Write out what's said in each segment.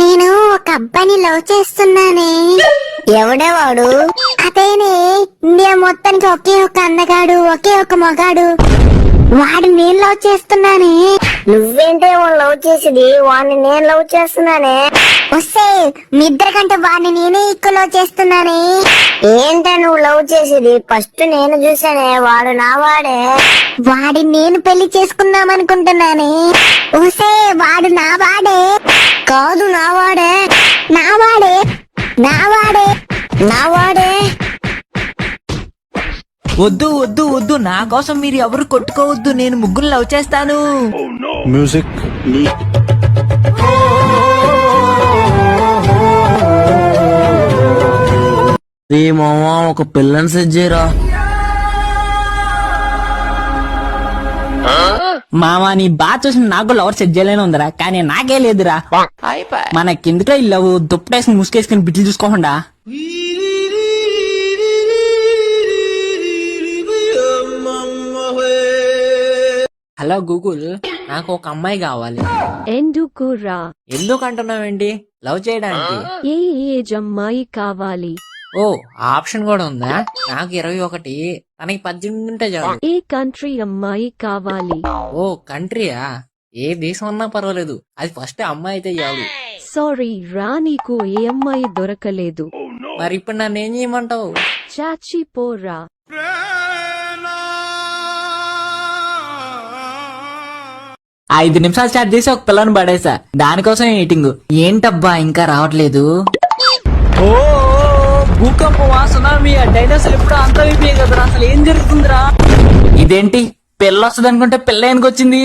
నేను ఒక అబ్బాయిని లవ్ చేస్తున్నానే. ఎవడే వాడు? అదేనే, ఇండియా మొత్తానికి ఒకే ఒక అందగాడు, ఒకే ఒక మగాడు. వాడు నేను లవ్ చేస్తున్నానే. నువ్వేంటే వాడు లవ్ చేసేది? వాడిని నేను లవ్ చేస్తున్నానే. వస్తే మీ ఇద్దరి కంటే వాడిని నేనే ఎక్కువ లవ్ చేస్తున్నానే. ఏంటే నువ్వు లవ్ చేసేది? ఫస్ట్ నేను చూసానే, వాడు నా వాడే. వాడిని నేను పెళ్లి చేసుకుందాం అనుకుంటున్నానే. ఓసే వాడు నా వాడే. కాదు నా వాడే. నా వాడే, నా వాడే, నా వాడే. వద్దు వద్దు వద్దు, నా కోసం మీరు ఎవరు కొట్టుకోవద్దు, నేను ముగ్గురు లవ్ చేస్తాను. మ్యూజిక్. రే మామా, ఒక పిల్లని సెట్ చేయరా. మామా, నీ బాగా చూసిన నాకు లవర్ సెట్ చేయలేని ఉందిరా, కానీ నాకే లేదురా. మన కిందకే లవ్ దుప్పటేసుకుని ముసుకేసుకుని బిడ్డలు చూసుకోకుండా. హలో గూగుల్, నాకు ఒక అమ్మాయి కావాలి. ఎందుకురా? ఎందుకంటున్నావేంటి? లవ్ చేయడానికి. ఏ ఏజ్ అమ్మాయి కావాలి? ఓ, ఆ ఆప్షన్ కూడా ఉందా? నాకు 21, తనకి 18 ఉంటే చాలు. ఏ కంట్రీ అమ్మాయి కావాలి? ఓ, కంట్రీయా? ఏ దేశం అన్నా పర్వాలేదు, అది ఫస్ట్ అమ్మాయి అయితే చాలు. సారీ రా, నీకు ఏ అమ్మాయి దొరకలేదు. మరి ఇప్పుడు నన్ను ఏం చేయమంటావు? చాచి పోరా. 5 నిమిషాలు స్టార్ట్ చేసి ఒక పిల్లని పడేసా, దానికోసం మీటింగ్. ఏంటబ్బా ఇంకా రావట్లేదు? ఓ, భూకంప వాసన, మీ డైనోసార్ ఎప్పుడు అంత అయిపోయాయి కదరా, అసలు ఏం జరుగుతుందిరా? ఇదేంటి పిల్ల వస్తుంది అనుకుంటే పిల్ల ఎందుకొచ్చింది?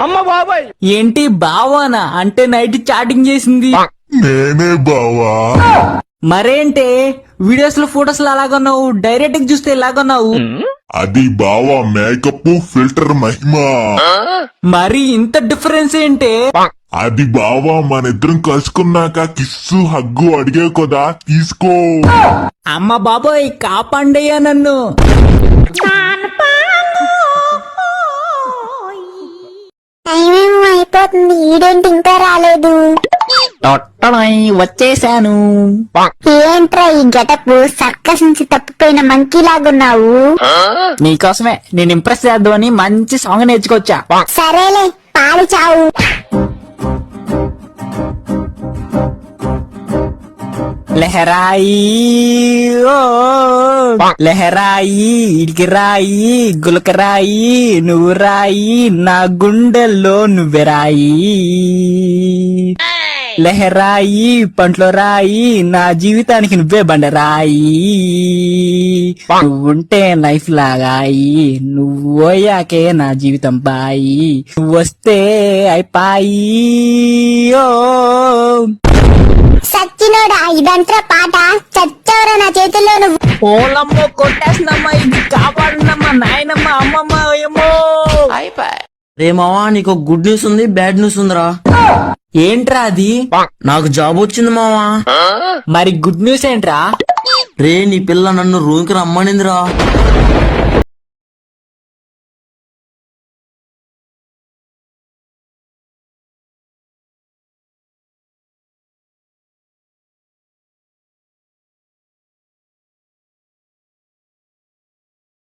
అమ్మ బాబాయ్, ఏంటి బావానా? అంటే నైట్ చాటింగ్ చేసింది. నేనే బావా. మరేంటే వీడియోస్ లో ఫొటోస్ లో అలాగన్నావు, డైరెక్ట్ గా చూస్తే ఇలాగన్నావు. అది బావా మేకప్ ఫిల్టర్ మహిమ. మరి ఇంత డిఫరెన్స్ ఏంటి? అది బావా మన ఇద్దరం కలుసుకున్నాక కిస్సు హగ్గు అడిగే కదా, తీసుకో. అమ్మ బాబోయ్, కాపాండయ్యా నన్ను. టైం ఏమో అయిపోతుంది, ఈడేంటి ఇంకా రాలేదు? వచ్చేసాను. ఏంట్రా ఈ గెటప్? సర్కస్ నుంచి తప్పిపోయిన మంకీ లాగున్నావు. నీకోసమే, నేను ఇంప్రెస్ చేద్దామని మంచి సాంగ్ నేర్చుకొచ్చా. సరేలే, పాలు చావు. లెహరాయి ఓ లెహరాయి, ఇడికి రాయి గులకరాయి, నువ్వు రాయి నా గుండెల్లో నువ్వే రాయి. లెహరాయి పంట్లో రాయి, నా జీవితానికి నువ్వే బండరాయి. నువ్వుంటే లైఫ్ లాగాయి, నువ్వు పోయాకే నా జీవితం పాయి. నువ్వు వస్తే అయిపాయి. ఓ సచ్చినోడా, ఇదంతా పాట. చచ్చవరా నా చేతుల్లో నువ్వు. ఓలమ్మో, కొట్టేసిందమ్మా, ఇది కాపాడుందమ్మా, నాయనమ్మ, అమ్మమ్మ, ఏమో. రే మావా, నీకు గుడ్ న్యూస్ ఉంది, బ్యాడ్ న్యూస్ ఉందిరా. ఏంట్రా అది? నాకు జాబ్ వచ్చింది మావా. మరి గుడ్ న్యూస్ ఏంట్రా? రే, నీ పిల్ల నన్ను రూమ్ కి రమ్మనిందిరా.